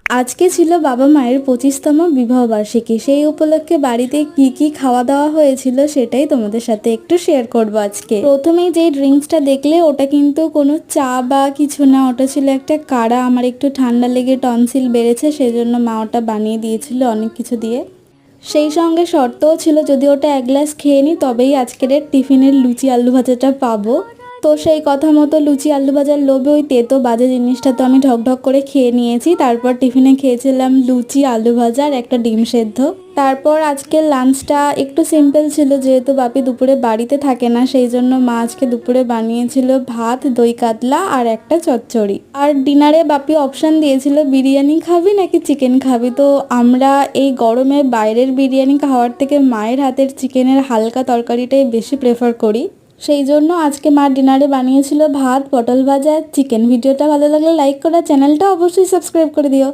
আজকে ছিল বাবা মায়ের 25তম বিবাহবার্ষিকী। সেই উপলক্ষে বাড়িতে কি কি খাওয়া দাওয়া হয়েছিল সেটাই তোমাদের সাথে একটু শেয়ার করব আজকে। প্রথমেই যেই ড্রিঙ্কসটা দেখলে ওটা কিন্তু কোনো চা বা কিছু না, ওটা ছিল একটা কাড়া। আমার একটু ঠান্ডা লেগে টনসিল বেড়েছে, সেই জন্য মা ওটা বানিয়ে দিয়েছিল অনেক কিছু দিয়ে। সেই সঙ্গে শর্তও ছিল যদি ওটা এক গ্লাস খেয়ে নিই তবেই আজকের টিফিনের লুচি আলু ভাজাটা পাবো। তো সেই কথা মতো লুচি আলু ভাজার লোভে ওই তেতো বাজে জিনিসটা তো আমি ঢকঢক করে খেয়ে নিয়েছি। তারপর টিফিনে খেয়েছিলাম লুচি আলু ভাজা আর একটা ডিম সেদ্ধ। তারপর আজকের লাঞ্চটা একটু সিম্পল ছিল, যেহেতু বাপি দুপুরে বাড়িতে থাকে না, সেই জন্য মা আজকে দুপুরে বানিয়েছিল ভাত, দই কাতলা আর একটা চচ্চড়ি। আর ডিনারে বাপি অপশান দিয়েছিল বিরিয়ানি খাবি নাকি চিকেন খাবি। তো আমরা এই গরমে বাইরের বিরিয়ানি খাওয়ার থেকে মায়ের হাতের চিকেনের হালকা তরকারিটাই বেশি প্রেফার করি। সেই জন্য আজকে মা ডিনারে বানিয়েছিল ভাত, পটল ভাজা, চিকেন। ভিডিওটা ভালো লাগলে লাইক করে চ্যানেলটা অবশ্যই সাবস্ক্রাইব করে দিও।